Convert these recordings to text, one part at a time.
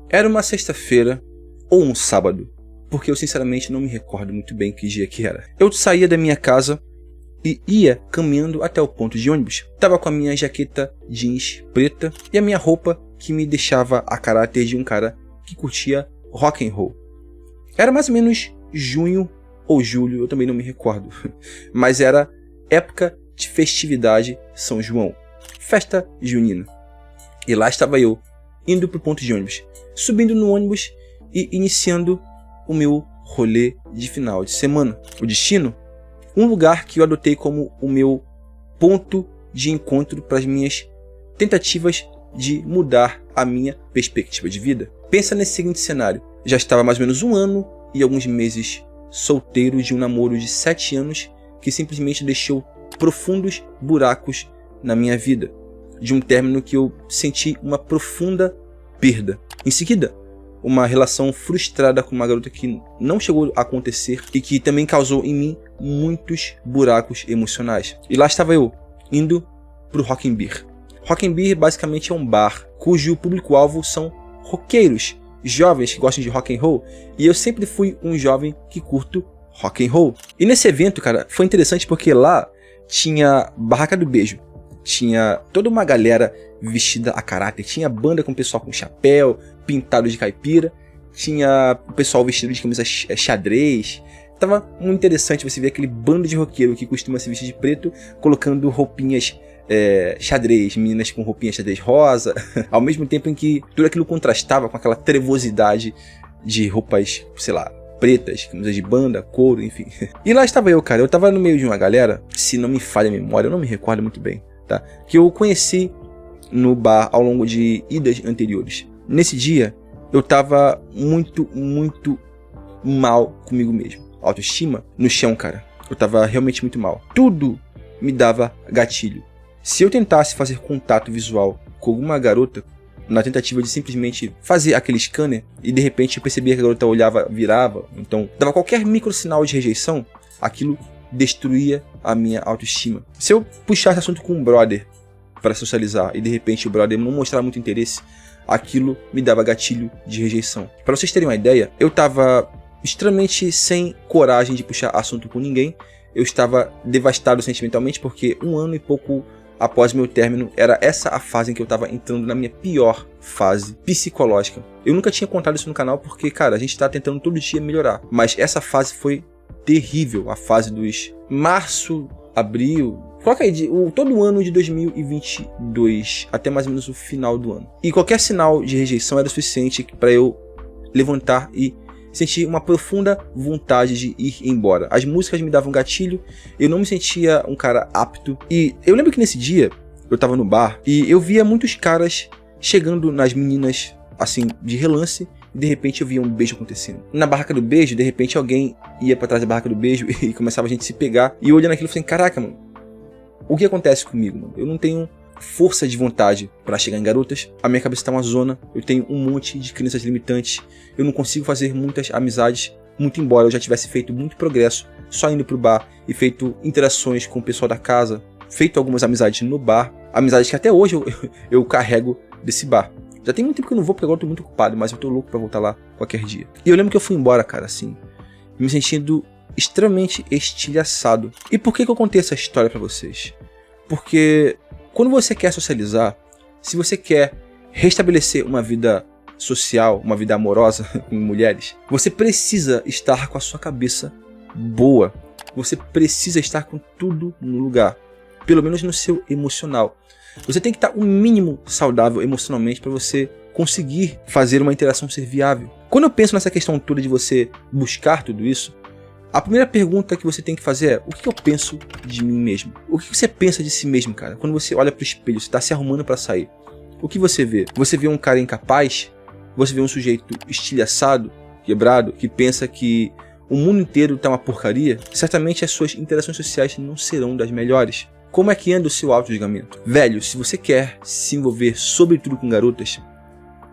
Era uma sexta-feira ou um sábado, porque eu sinceramente não me recordo muito bem que dia que era. Eu saía da minha casa e ia caminhando até o ponto de ônibus. Tava com a minha jaqueta jeans preta e a minha roupa que me deixava a caráter de um cara que curtia rock and roll. Era mais ou menos junho ou julho, eu também não me recordo, mas era época de festividade São João, festa junina. E lá estava eu, indo pro ponto de ônibus, subindo no ônibus e iniciando o meu rolê de final de semana. O destino? Um lugar que eu adotei como o meu ponto de encontro para as minhas tentativas de mudar a minha perspectiva de vida. Pensa nesse seguinte cenário. Já estava mais ou menos 1 ano e alguns meses solteiro de um namoro de 7 anos que simplesmente deixou profundos buracos na minha vida. De um término que eu senti uma profunda perda. Em seguida, uma relação frustrada com uma garota que não chegou a acontecer e que também causou em mim muitos buracos emocionais. E lá estava eu, indo pro Rock and Beer. Rock and Beer basicamente é um bar cujo público-alvo são roqueiros, jovens que gostam de rock and roll, e eu sempre fui um jovem que curto rock and roll. E nesse evento, cara, foi interessante porque lá tinha Barraca do Beijo, tinha toda uma galera vestida a caráter, tinha banda com pessoal com chapéu, pintado de caipira, tinha o pessoal vestido de camisa xadrez. Tava muito interessante você ver aquele bando de roqueiro que costuma se vestir de preto, colocando roupinhas xadrez, meninas com roupinha xadrez rosa, ao mesmo tempo em que tudo aquilo contrastava com aquela trevosidade de roupas, sei lá, pretas, camisas de banda, couro, enfim. E lá estava eu, cara, eu tava no meio de uma galera, se não me falha a memória, eu não me recordo muito bem, tá? Que eu conheci no bar ao longo de idas anteriores. Nesse dia, eu tava muito mal comigo mesmo. Autoestima no chão, cara. Eu tava realmente muito mal. Tudo me dava gatilho. Se eu tentasse fazer contato visual com alguma garota, na tentativa de simplesmente fazer aquele scanner, e de repente eu percebia que a garota olhava, virava, então dava qualquer micro sinal de rejeição, aquilo destruía a minha autoestima. Se eu puxasse assunto com um brother para socializar e de repente o brother não mostrava muito interesse, aquilo me dava gatilho de rejeição. Para vocês terem uma ideia, eu tava extremamente sem coragem de puxar assunto com ninguém. Eu estava devastado sentimentalmente porque 1 ano e pouco após meu término, era essa a fase em que eu estava entrando na minha pior fase psicológica. Eu nunca tinha contado isso no canal porque, cara, a gente está tentando todo dia melhorar. Mas essa fase foi terrível, a fase dos março, abril, coloca aí, todo o ano de 2022, até mais ou menos o final do ano. E qualquer sinal de rejeição era suficiente para eu levantar e senti uma profunda vontade de ir embora. As músicas me davam gatilho, eu não me sentia um cara apto. E eu lembro que nesse dia, eu tava no bar e eu via muitos caras chegando nas meninas, assim, de relance, e de repente eu via um beijo acontecendo. Na Barraca do Beijo, de repente alguém ia pra trás da Barraca do Beijo e começava a gente se pegar. E eu olhando aquilo, eu falei, caraca, mano, o que acontece comigo, mano? Eu não tenho força de vontade para chegar em garotas, a minha cabeça tá uma zona, eu tenho um monte de crenças limitantes, eu não consigo fazer muitas amizades, muito embora eu já tivesse feito muito progresso só indo pro bar e feito interações com o pessoal da casa, feito algumas amizades no bar, amizades que até hoje eu carrego desse bar. Já tem muito tempo que eu não vou porque agora eu tô muito ocupado, mas eu tô louco pra voltar lá qualquer dia. E eu lembro que eu fui embora, cara, assim, me sentindo extremamente estilhaçado. E por que eu contei essa história pra vocês? Porque quando você quer socializar, se você quer restabelecer uma vida social, uma vida amorosa com mulheres, você precisa estar com a sua cabeça boa. Você precisa estar com tudo no lugar, pelo menos no seu emocional. Você tem que estar o mínimo saudável emocionalmente para você conseguir fazer uma interação ser viável. Quando eu penso nessa questão toda de você buscar tudo isso, a primeira pergunta que você tem que fazer é: o que eu penso de mim mesmo? O que você pensa de si mesmo, cara? Quando você olha pro espelho, você tá se arrumando pra sair, o que você vê? Você vê um cara incapaz? Você vê um sujeito estilhaçado, quebrado, que pensa que o mundo inteiro tá uma porcaria? Certamente as suas interações sociais não serão das melhores. Como é que anda o seu auto-julgamento? Velho, se você quer se envolver sobretudo com garotas,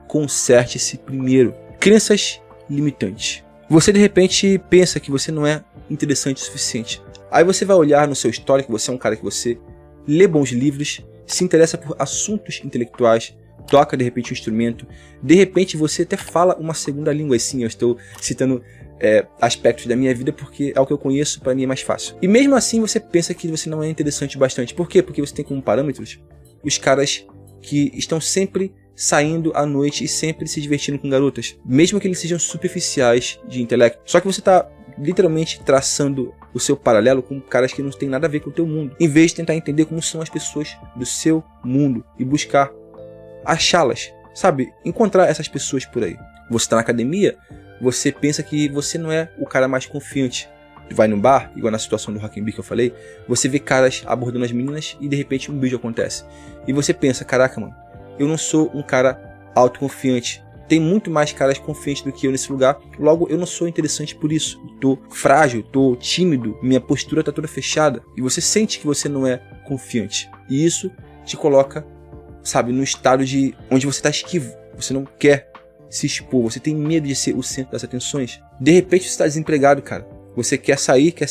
conserte-se primeiro. Crenças limitantes. Você de repente pensa que você não é interessante o suficiente. Aí você vai olhar no seu histórico, você é um cara que você lê bons livros, se interessa por assuntos intelectuais, toca de repente um instrumento, de repente você até fala uma segunda língua. E sim, eu estou citando aspectos da minha vida porque é o que eu conheço, para mim é mais fácil. E mesmo assim você pensa que você não é interessante bastante. Por quê? Porque você tem como parâmetros os caras que estão sempre saindo à noite e sempre se divertindo com garotas, mesmo que eles sejam superficiais de intelecto. Só que você está literalmente traçando o seu paralelo com caras que não tem nada a ver com o teu mundo, em vez de tentar entender como são as pessoas do seu mundo e buscar achá-las, sabe? Encontrar essas pessoas por aí. Você está na academia, você pensa que você não é o cara mais confiante. Vai num bar, igual na situação do Rock and Beer que eu falei, você vê caras abordando as meninas e de repente um beijo acontece. E você pensa, caraca, mano, eu não sou um cara autoconfiante. Tem muito mais caras confiantes do que eu nesse lugar, logo eu não sou interessante por isso. Tô frágil, tô tímido, minha postura tá toda fechada. E você sente que você não é confiante. E isso te coloca, sabe, no estado de onde você tá esquivo. Você não quer se expor, você tem medo de ser o centro das atenções. De repente você tá desempregado, cara. Você quer sair, quer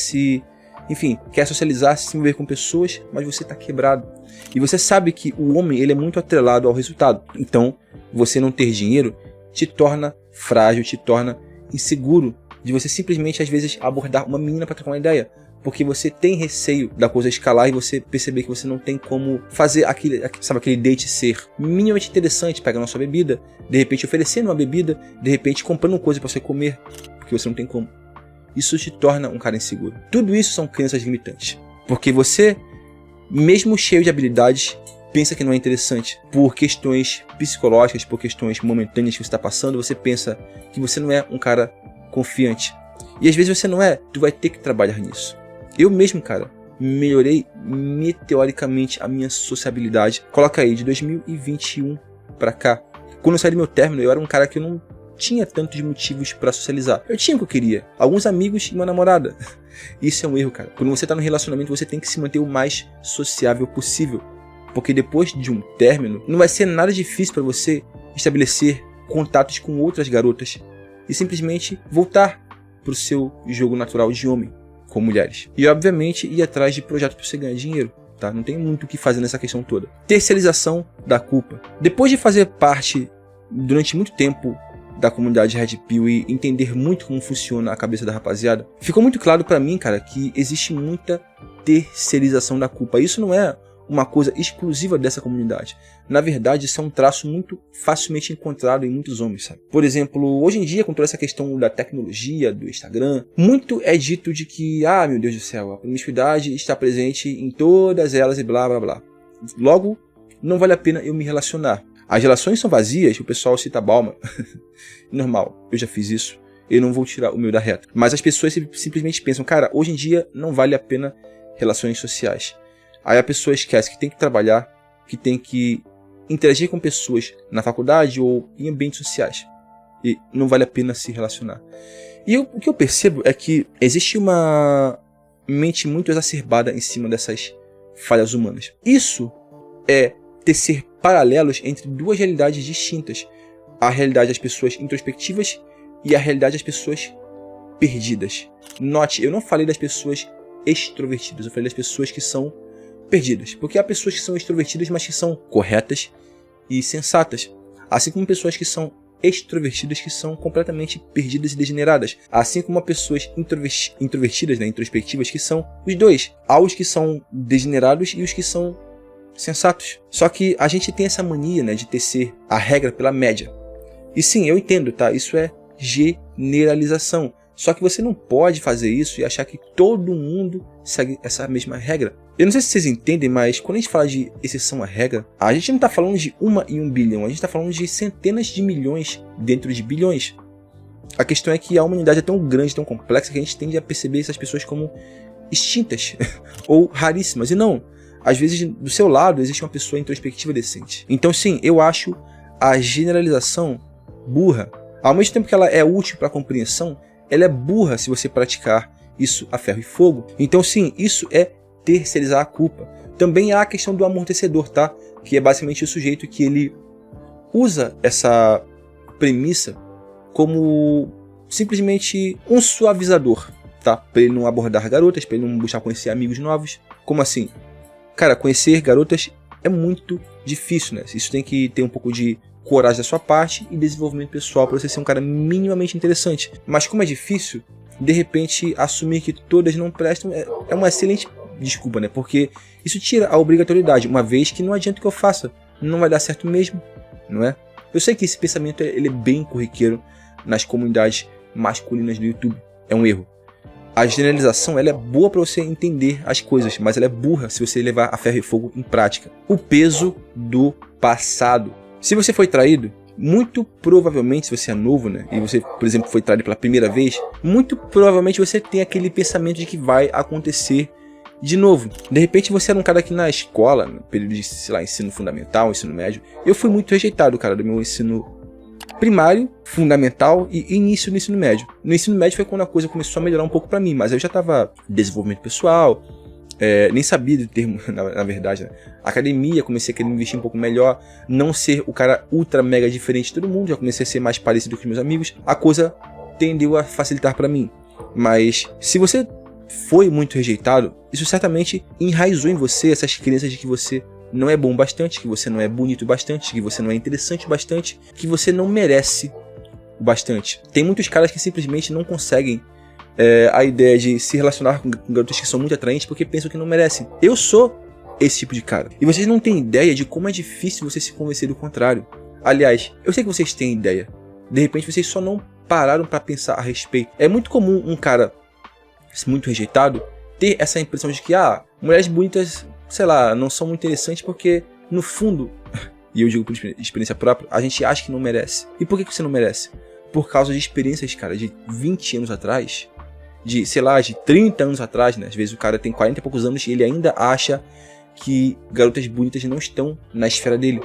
socializar, se envolver com pessoas, mas você tá quebrado. E você sabe que o homem, ele é muito atrelado ao resultado. Então, você não ter dinheiro te torna frágil, te torna inseguro de você simplesmente, às vezes, abordar uma menina para trocar uma ideia. Porque você tem receio da coisa escalar e você perceber que você não tem como fazer aquele date ser minimamente interessante, pegando a sua bebida, de repente oferecendo uma bebida, de repente comprando coisa para você comer, porque você não tem como. Isso te torna um cara inseguro. Tudo isso são crenças limitantes. Porque você, mesmo cheio de habilidades, pensa que não é interessante. Por questões psicológicas, por questões momentâneas que você está passando, você pensa que você não é um cara confiante. E às vezes você não é, tu vai ter que trabalhar nisso. Eu mesmo, cara, melhorei meteoricamente a minha sociabilidade. Coloca aí, de 2021 pra cá. Quando eu saí do meu término, eu era um cara que eu não tinha tantos motivos pra socializar. Eu tinha o que eu queria. Alguns amigos e uma namorada. Isso é um erro, cara. Quando você tá no relacionamento, você tem que se manter o mais sociável possível. Porque depois de um término, não vai ser nada difícil pra você estabelecer contatos com outras garotas e simplesmente voltar pro seu jogo natural de homem com mulheres. E obviamente ir atrás de projetos pra você ganhar dinheiro. Tá? Não tem muito o que fazer nessa questão toda. Terceirização da culpa. Depois de fazer parte durante muito tempo da comunidade Red Pill e entender muito como funciona a cabeça da rapaziada, ficou muito claro pra mim, cara, que existe muita terceirização da culpa. Isso não é uma coisa exclusiva dessa comunidade. Na verdade, isso é um traço muito facilmente encontrado em muitos homens, sabe? Por exemplo, hoje em dia, com toda essa questão da tecnologia, do Instagram, muito é dito de que, meu Deus do céu, a promiscuidade está presente em todas elas e blá blá blá. Logo, não vale a pena eu me relacionar. As relações são vazias, o pessoal cita Bauman. Normal, eu já fiz isso, eu não vou tirar o meu da reta. Mas as pessoas simplesmente pensam, cara, hoje em dia não vale a pena relações sociais. Aí a pessoa esquece que tem que trabalhar, que tem que interagir com pessoas na faculdade ou em ambientes sociais. E não vale a pena se relacionar. E o que eu percebo é que existe uma mente muito exacerbada em cima dessas falhas humanas. Isso é tecer paralelos entre duas realidades distintas. A realidade das pessoas introspectivas e a realidade das pessoas perdidas. Note, eu não falei das pessoas extrovertidas, eu falei das pessoas que são perdidas. Porque há pessoas que são extrovertidas, mas que são corretas e sensatas. Assim como pessoas que são extrovertidas, que são completamente perdidas e degeneradas. Assim como há pessoas introvertidas, introspectivas, que são os dois. Há os que são degenerados e os que são sensatos. Só que a gente tem essa mania, de tecer a regra pela média. E sim, eu entendo, tá? Isso é generalização. Só que você não pode fazer isso e achar que todo mundo segue essa mesma regra. Eu não sei se vocês entendem, mas quando a gente fala de exceção à regra, a gente não está falando de 1 em 1 bilhão, a gente está falando de centenas de milhões dentro de bilhões. A questão é que a humanidade é tão grande, tão complexa, que a gente tende a perceber essas pessoas como extintas ou raríssimas. E não, às vezes do seu lado existe uma pessoa introspectiva decente. Então sim, eu acho a generalização burra. Ao mesmo tempo que ela é útil para a compreensão, ela é burra se você praticar isso a ferro e fogo. Então sim, isso é terceirizar a culpa. Também há a questão do amortecedor, tá? Que é basicamente o sujeito que ele usa essa premissa como simplesmente um suavizador, tá? Para ele não abordar garotas, para ele não buscar conhecer amigos novos. Como assim? Cara, conhecer garotas é muito difícil, né? Isso tem que ter um pouco de coragem da sua parte e desenvolvimento pessoal para você ser um cara minimamente interessante. Mas como é difícil, de repente assumir que todas não prestam é uma excelente desculpa, né? Porque isso tira a obrigatoriedade, uma vez que não adianta que eu faça, não vai dar certo mesmo, não é? Eu sei que esse pensamento ele é bem corriqueiro nas comunidades masculinas do YouTube, é um erro. A generalização ela é boa para você entender as coisas, mas ela é burra se você levar a ferro e fogo em prática. O peso do passado. Se você foi traído, muito provavelmente, se você é novo, né, e você, por exemplo, foi traído pela primeira vez, muito provavelmente você tem aquele pensamento de que vai acontecer de novo. De repente você era um cara que na escola, no período de, sei lá, ensino fundamental, ensino médio, eu fui muito rejeitado, cara, do meu ensino primário, fundamental e início do ensino médio. No ensino médio foi quando a coisa começou a melhorar um pouco pra mim, mas eu já tava em desenvolvimento pessoal, nem sabia do termo, na verdade, né? Academia, comecei a querer investir um pouco melhor, não ser o cara ultra mega diferente de todo mundo, já comecei a ser mais parecido com os meus amigos, a coisa tendeu a facilitar pra mim. Mas se você foi muito rejeitado, isso certamente enraizou em você essas crenças de que você não é bom bastante, que você não é bonito bastante, que você não é interessante bastante, que você não merece o bastante. Tem muitos caras que simplesmente não conseguem a ideia de se relacionar com garotas que são muito atraentes porque pensam que não merecem. Eu sou esse tipo de cara. E vocês não têm ideia de como é difícil você se convencer do contrário. Aliás, eu sei que vocês têm ideia. De repente vocês só não pararam pra pensar a respeito. É muito comum um cara muito rejeitado ter essa impressão de que mulheres bonitas, sei lá, não são muito interessantes porque no fundo, e eu digo por experiência própria, a gente acha que não merece. E por que você não merece? Por causa de experiências, cara, de 20 anos atrás, de, sei lá, de 30 anos atrás, né? Às vezes o cara tem 40 e poucos anos e ele ainda acha que garotas bonitas não estão na esfera dele.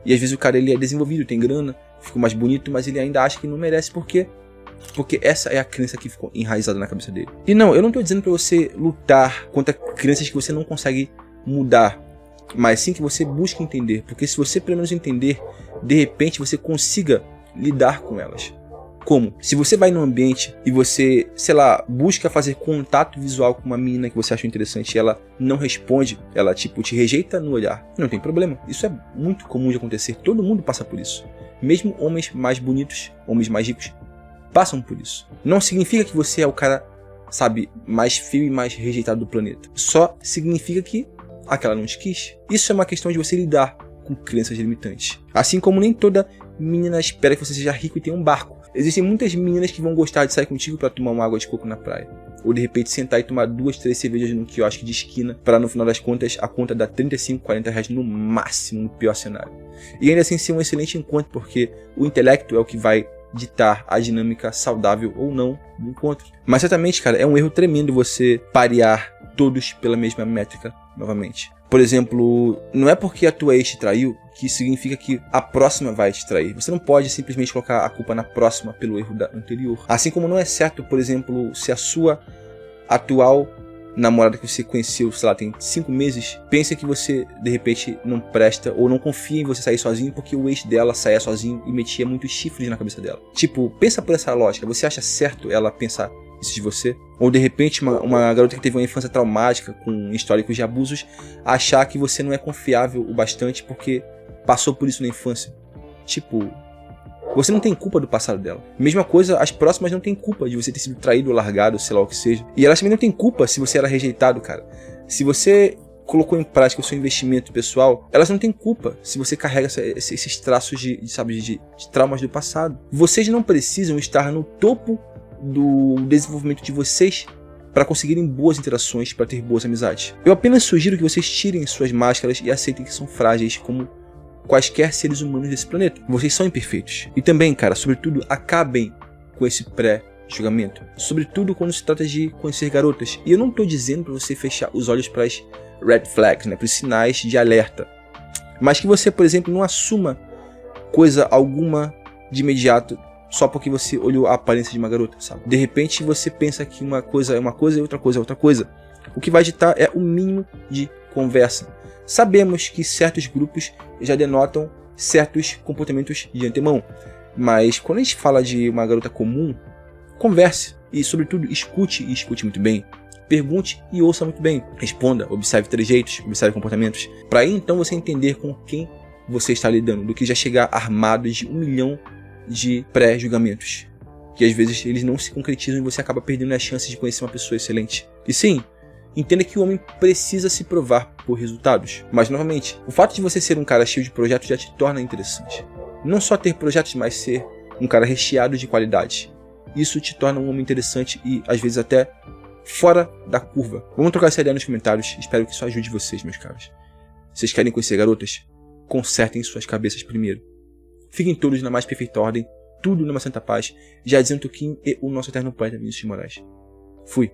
E às vezes o cara ele é desenvolvido, tem grana, ficou mais bonito, mas ele ainda acha que não merece. Por quê? Porque essa é a crença que ficou enraizada na cabeça dele. E não, eu não tô dizendo pra você lutar contra crenças que você não consegue mudar, mas sim que você busque entender. Porque se você pelo menos entender, de repente você consiga lidar com elas. Como? Se você vai num ambiente e você, sei lá, busca fazer contato visual com uma menina que você acha interessante e ela não responde, ela tipo te rejeita no olhar, não tem problema. Isso é muito comum de acontecer, todo mundo passa por isso. Mesmo homens mais bonitos, homens mais ricos, passam por isso. Não significa que você é o cara, sabe, mais feio e mais rejeitado do planeta. Só significa que aquela não te quis. Isso é uma questão de você lidar com crenças limitantes. Assim como nem toda menina espera que você seja rico e tenha um barco. Existem muitas meninas que vão gostar de sair contigo para tomar uma água de coco na praia. Ou de repente sentar e tomar 2, 3 cervejas num quiosque de esquina para no final das contas a conta dar 35, 40 reais no máximo, no pior cenário. E ainda assim ser um excelente encontro, porque o intelecto é o que vai ditar a dinâmica saudável ou não do encontro. Mas certamente, cara, é um erro tremendo você parear todos pela mesma métrica novamente. Por exemplo, não é porque a tua ex te traiu que significa que a próxima vai te trair. Você não pode simplesmente colocar a culpa na próxima pelo erro da anterior. Assim como não é certo, por exemplo, se a sua atual namorada que você conheceu, sei lá, tem 5 meses, pensa que você, de repente, não presta ou não confia em você sair sozinho porque o ex dela saía sozinho e metia muitos chifres na cabeça dela. Tipo, pensa por essa lógica. Você acha certo ela pensar isso de você? Ou de repente uma garota que teve uma infância traumática com históricos de abusos achar que você não é confiável o bastante porque passou por isso na infância. Tipo, você não tem culpa do passado dela. Mesma coisa, as próximas não têm culpa de você ter sido traído ou largado, sei lá o que seja. E elas também não têm culpa se você era rejeitado, cara. Se você colocou em prática o seu investimento pessoal, elas não têm culpa se você carrega esses traços de traumas do passado. Vocês não precisam estar no topo do desenvolvimento de vocês para conseguirem boas interações, para ter boas amizades. Eu apenas sugiro que vocês tirem suas máscaras e aceitem que são frágeis como quaisquer seres humanos desse planeta. Vocês são imperfeitos. E também, cara, sobretudo, acabem com esse pré-julgamento. Sobretudo quando se trata de conhecer garotas. E eu não tô dizendo para você fechar os olhos para as red flags, né, para os sinais de alerta. Mas que você, por exemplo, não assuma coisa alguma de imediato só porque você olhou a aparência de uma garota, sabe? De repente você pensa que uma coisa é uma coisa e outra coisa é outra coisa. O que vai ditar é o mínimo de conversa. Sabemos que certos grupos já denotam certos comportamentos de antemão. Mas quando a gente fala de uma garota comum, converse. E sobretudo escute, e escute muito bem. Pergunte e ouça muito bem. Responda, observe trejeitos, observe comportamentos. Para aí então você entender com quem você está lidando, do que já chegar armado de 1 milhão de pré-julgamentos. Que às vezes eles não se concretizam e você acaba perdendo a chance de conhecer uma pessoa excelente. E sim, entenda que o homem precisa se provar por resultados. Mas novamente, o fato de você ser um cara cheio de projetos já te torna interessante. Não só ter projetos, mas ser um cara recheado de qualidade. Isso te torna um homem interessante e às vezes até fora da curva. Vamos trocar essa ideia nos comentários. Espero que isso ajude vocês, meus caros. Vocês querem conhecer garotas? Consertem suas cabeças primeiro. Fiquem todos na mais perfeita ordem, tudo numa santa paz, já dizendo Kim e o nosso eterno poeta Vinícius de Moraes. Fui.